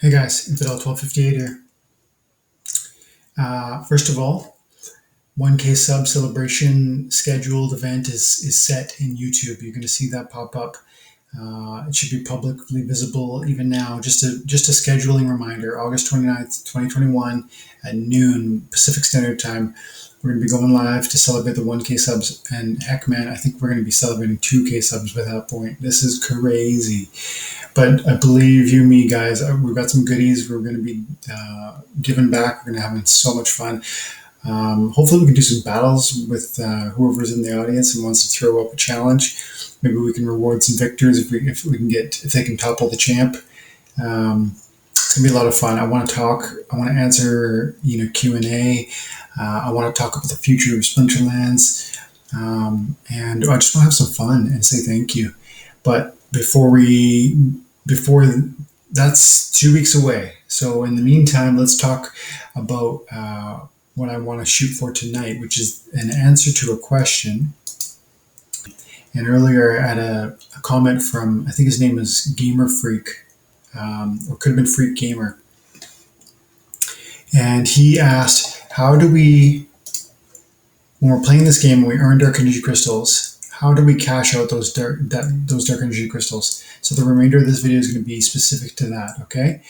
Hey guys, Infidel 1258 here. First of all, 1K sub celebration scheduled event is set in YouTube. You're going to see that pop up. It should be publicly visible even now. Just a scheduling reminder, August 29th, 2021 at noon Pacific Standard Time. We're going to be going live to celebrate the 1K subs. And heck, man, I think we're going to be celebrating 2K subs by that point. This is crazy. But I believe you, me, guys, we've got some goodies. We're going to be giving back. We're going to have so much fun. Hopefully we can do some battles with whoever's in the audience and wants to throw up a challenge. Maybe we can reward some victors if they can topple the champ. It's gonna be a lot of fun. I want to talk. I want to answer Q&A. I want to talk about the future of Splinterlands, and I just want to have some fun and say thank you. But before that's 2 weeks away. So in the meantime, let's talk about what I want to shoot for tonight, which is an answer to a question. And earlier I had a comment from, I think his name is Gamer Freak, or could have been Freak Gamer. And he asked, how do we, when we're playing this game and we earn Dark Energy Crystals, how do we cash out those Dark Energy Crystals? So the remainder of this video is going to be specific to that, okay?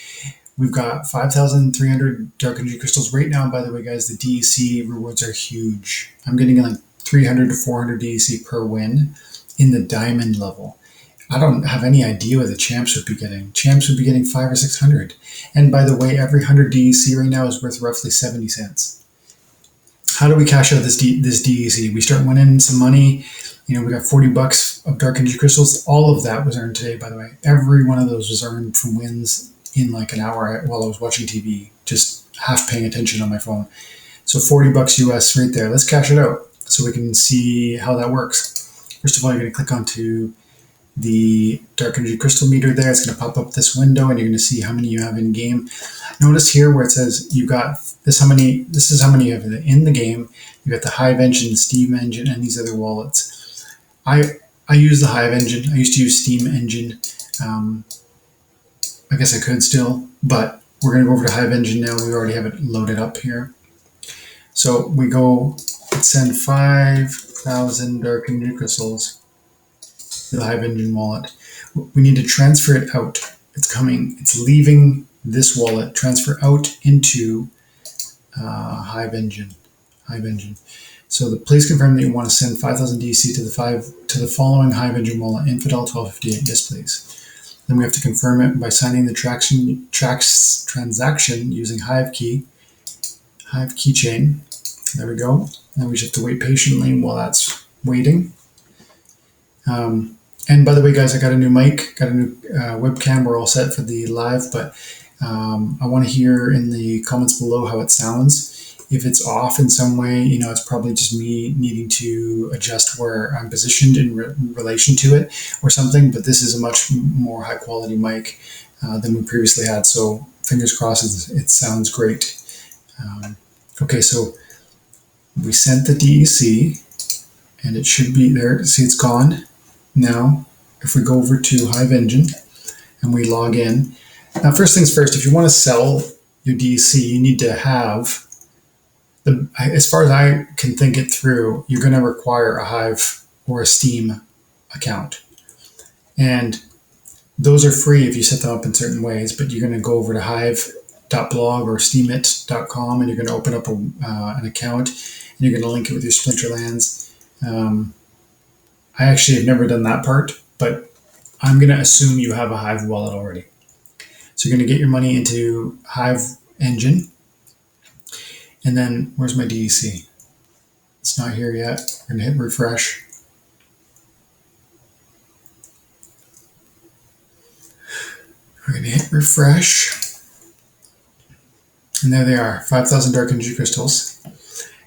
We've got 5,300 Dark Energy Crystals right now. By the way, guys, the DEC rewards are huge. I'm getting like 300 to 400 DEC per win in the diamond level. I don't have any idea what the champs would be getting. Champs would be getting 500 or 600. And by the way, every 100 DEC right now is worth roughly 70 cents. How do we cash out this DEC? We start winning some money. We got 40 bucks of Dark Energy Crystals. All of that was earned today, by the way. Every one of those was earned from wins in like an hour while I was watching TV, just half paying attention on my phone. So 40 bucks US right there. Let's cash it out so we can see how that works. First of all, you're going to click onto the Dark Energy Crystal meter there. It's going to pop up this window and you're going to see how many you have in game. Notice here where it says you've got this is how many you have in the game. You've got the hive-engine, the steam engine, and these other wallets. I use the hive-engine. I used to use steam engine. I guess I could still, but we're going to go over to hive-engine now. We already have it loaded up here. So we go send 5,000 Dark Energy Crystals to the hive-engine wallet. We need to transfer it out. It's coming. It's leaving this wallet. Transfer out into hive-engine. So please confirm that you want to send 5,000 DC to the following hive-engine wallet, Infidel 1258. Yes, please. Then we have to confirm it by signing the transaction using Hive keychain. There we go. Now we just have to wait patiently while that's waiting. And by the way, guys, I got a new mic, got a new webcam. We're all set for the live, but I want to hear in the comments below how it sounds. If it's off in some way, it's probably just me needing to adjust where I'm positioned in relation to it or something, but this is a much more high quality mic than we previously had. So fingers crossed it sounds great. Okay, so we sent the DEC and it should be there. See, it's gone. Now, if we go over to hive-engine and we log in. Now, first things first, if you want to sell your DEC, you need to have as far as I can think it through, you're going to require a Hive or a Steam account. And those are free if you set them up in certain ways, but you're going to go over to hive.blog or steemit.com and you're going to open up an account and you're going to link it with your Splinterlands. I actually have never done that part, but I'm going to assume you have a Hive wallet already. So you're going to get your money into hive-engine. And then, where's my DEC? It's not here yet. We're going to hit refresh. We're going to hit refresh. And there they are, 5,000 Dark Energy Crystals.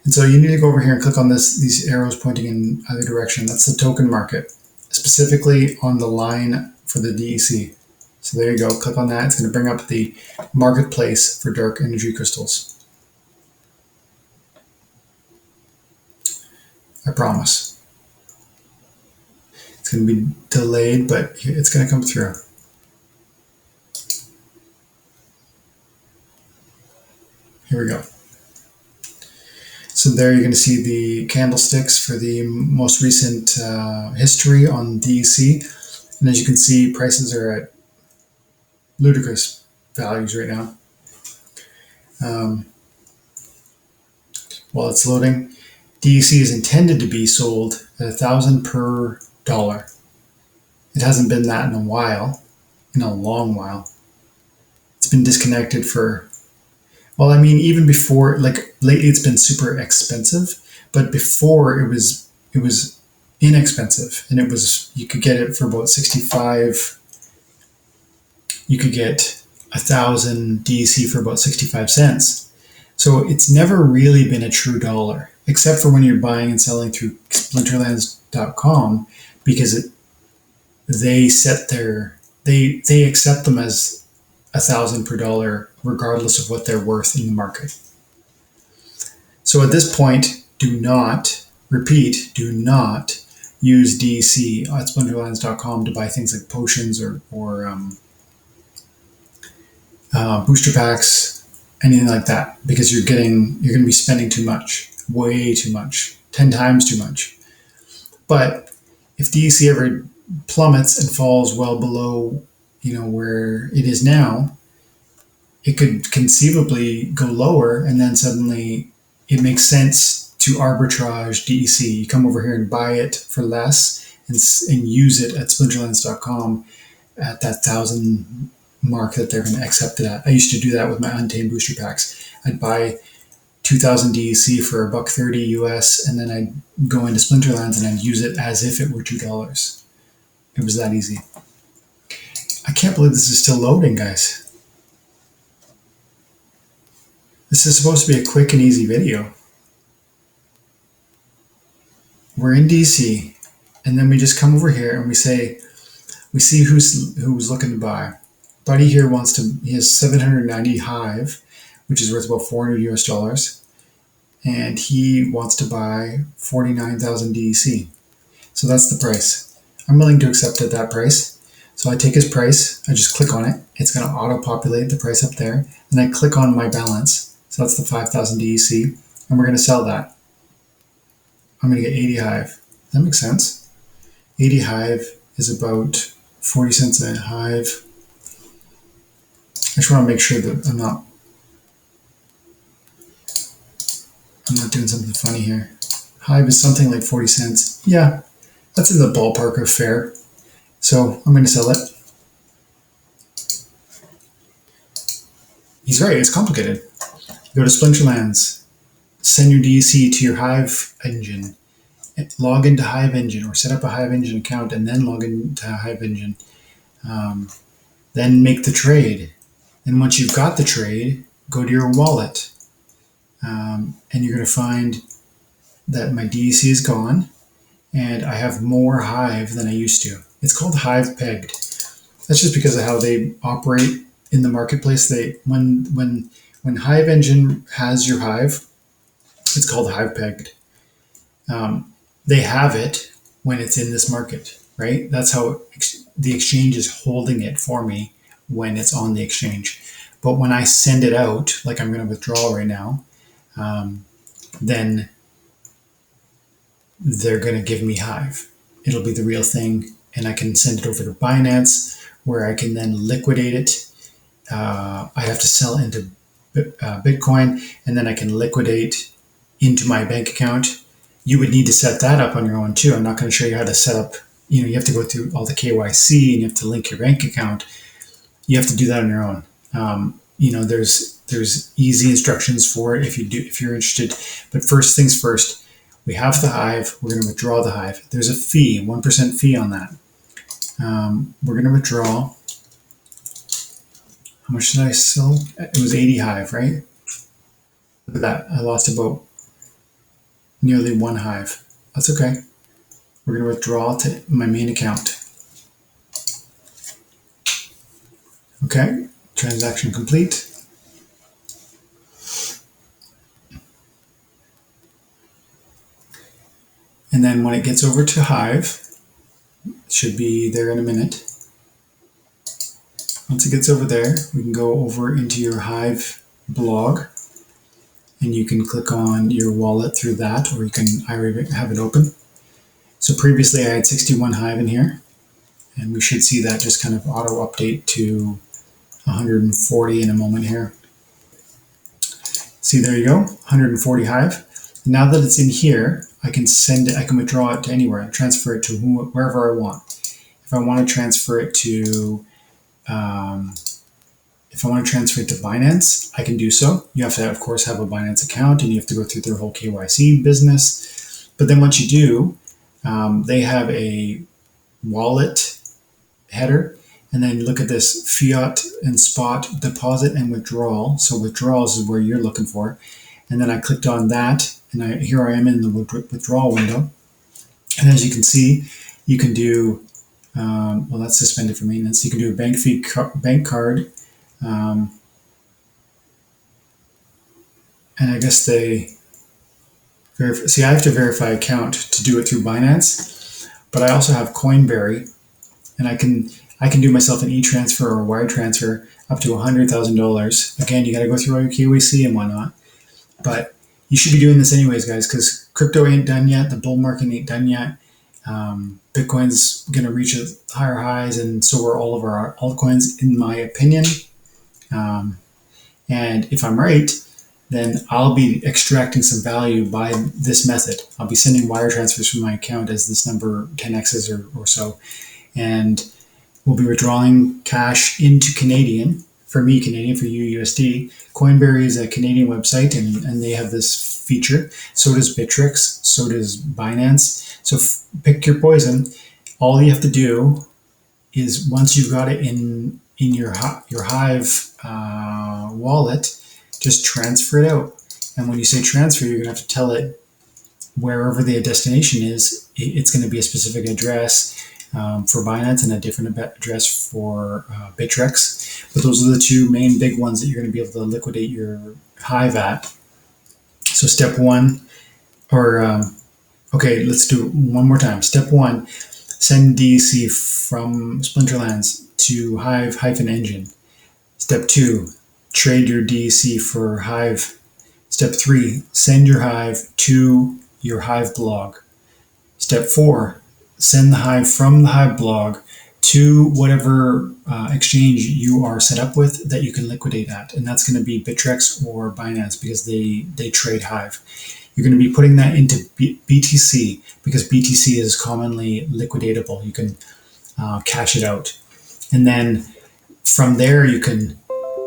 And so you need to go over here and click on these arrows pointing in either direction. That's the token market, specifically on the line for the DEC. So there you go. Click on that. It's going to bring up the marketplace for Dark Energy Crystals. I promise. It's going to be delayed, but it's going to come through. Here we go. So there you're going to see the candlesticks for the most recent history on DEC. And as you can see, prices are at ludicrous values right now. While it's loading, DEC is intended to be sold at 1,000 per dollar. It hasn't been that in a while, in a long while. It's been disconnected for, well, I mean, even before, like lately it's been super expensive, but before it was inexpensive, and it was, you could get it for about 65. You could get 1,000 DEC for about 65 cents. So it's never really been a true dollar, except for when you're buying and selling through Splinterlands.com, because they set they accept them as 1,000 per dollar, regardless of what they're worth in the market. So at this point, do not use DEC at Splinterlands.com to buy things like potions or booster packs, anything like that, because you're going to be spending too much, way too much, 10 times too much. But if DEC ever plummets and falls well below, where it is now, it could conceivably go lower, and then suddenly it makes sense to arbitrage DEC. You come over here and buy it for less and use it at Splinterlands.com at that 1,000 mark that they're going to accept it at. I used to do that with my Untamed booster packs. I'd buy 2,000 DEC for $1.30 US, and then I'd go into Splinterlands and I'd use it as if it were $2. It was that easy. I can't believe this is still loading, guys. This is supposed to be a quick and easy video. We're in DC, and then we just come over here and we see who's looking to buy. Buddy here he has 790 hive, which is worth about 400 US dollars, and he wants to buy 49,000 DEC. So that's the price. I'm willing to accept at that price. So I take his price, I just click on it. It's going to auto-populate the price up there. Then I click on my balance. So that's the 5,000 DEC, and we're going to sell that. I'm going to get 80 hive. That makes sense. 80 hive is about 40 cents a hive. I just want to make sure that I'm not doing something funny here. Hive is something like 40 cents. Yeah, that's in the ballpark of fair. So I'm going to sell it. He's right, it's complicated. Go to Splinterlands, send your DEC to your hive-engine, log into hive-engine, or set up a hive-engine account and then log into hive-engine. Then make the trade. And once you've got the trade, go to your wallet. And you're going to find that my DEC is gone, and I have more hive than I used to. It's called hive pegged. That's just because of how they operate in the marketplace. When hive-engine has your hive, it's called hive pegged. They have it when it's in this market, right? That's how the exchange is holding it for me when it's on the exchange. But when I send it out, like I'm going to withdraw right now, then they're going to give me hive. It'll be the real thing, and I can send it over to Binance, where I can then liquidate it. I have to sell into Bitcoin, and then I can liquidate into my bank account. You would need to set that up on your own too. I'm not going to show you how to set up. You have to go through all the KYC, and you have to link your bank account. You have to do that on your own. There's easy instructions for it if you're interested. But first things first, we have the hive. We're going to withdraw the hive. There's a fee, 1% fee on that. We're going to withdraw. How much did I sell? It was 80 hive, right? Look at that. I lost about nearly one hive. That's okay. We're going to withdraw to my main account. Okay. Transaction complete. And then when it gets over to hive, it should be there in a minute. Once it gets over there, we can go over into your hive blog, and you can click on your wallet through that, or you can already have it open. So previously I had 61 Hive in here, and we should see that just kind of auto update to 140 in a moment here. See, there you go, 140 Hive. Now that it's in here, I can send it, I can withdraw it to anywhere and transfer it to wherever I want. If I want to transfer it to Binance, I can do so. You have to, of course, have a Binance account, and you have to go through their whole KYC business. But then once you do, they have a wallet header, and then look at this fiat and spot deposit and withdrawal. So withdrawals is where you're looking for. And then I clicked on that, and here I am in the withdrawal window. And as you can see, you can do, well, that's suspended for maintenance. You can do a bank card. And I guess see, I have to verify account to do it through Binance, but I also have Coinberry, and I can do myself an e-transfer or a wire transfer up to $100,000. Again, you got to go through all your KYC and whatnot, but you should be doing this anyways, guys, because crypto ain't done yet. The bull market ain't done yet. Bitcoin's going to reach higher highs, and so are all of our altcoins, in my opinion. And if I'm right, then I'll be extracting some value by this method. I'll be sending wire transfers from my account as this number 10x's or so. And we'll be withdrawing cash into Canadian. For me, Canadian, for you, USD. Coinberry is a Canadian website, and they have this feature. So does Bittrex. So does Binance. So pick your poison. All you have to do is, once you've got it in your Hive wallet, just transfer it out. And when you say transfer, you're going to have to tell it wherever the destination is. It's going to be a specific address for Binance and a different address for Bittrex. But those are the two main big ones that you're going to be able to liquidate your Hive at. So step one, okay, let's do it one more time. Step one, send DEC from Splinterlands to hive-engine. Step two, trade your DEC for Hive. Step three, send your Hive to your Hive blog. Step four, send the Hive from the Hive blog to whatever exchange you are set up with that you can liquidate at. And that's going to be Bittrex or Binance, because they trade Hive. You're going to be putting that into BTC, because BTC is commonly liquidatable. You can cash it out. And then from there, you can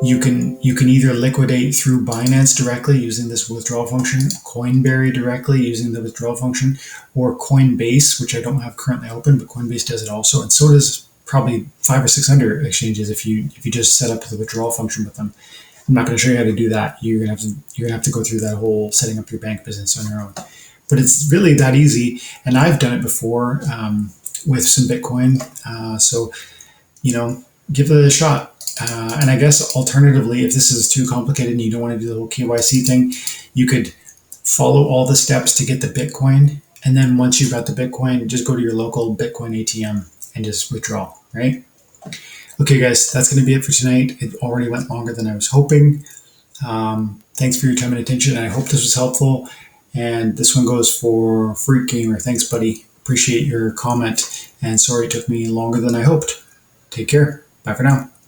either liquidate through Binance directly using this withdrawal function, Coinberry directly using the withdrawal function, or Coinbase, which I don't have currently open, but Coinbase does it also, and so does probably 500 or 600 exchanges if you just set up the withdrawal function with them. I'm not going to show you how to do that. You're gonna have to go through that whole setting up your bank business on your own. But it's really that easy, and I've done it before with some Bitcoin. So give it a shot. And I guess alternatively, if this is too complicated and you don't want to do the whole KYC thing, you could follow all the steps to get the Bitcoin. And then once you've got the Bitcoin, just go to your local Bitcoin ATM and just withdraw, right? Okay, guys, that's going to be it for tonight. It already went longer than I was hoping. Thanks for your time and attention. I hope this was helpful. And this one goes for Freak Gamer. Thanks, buddy. Appreciate your comment. And sorry it took me longer than I hoped. Take care. Bye for now.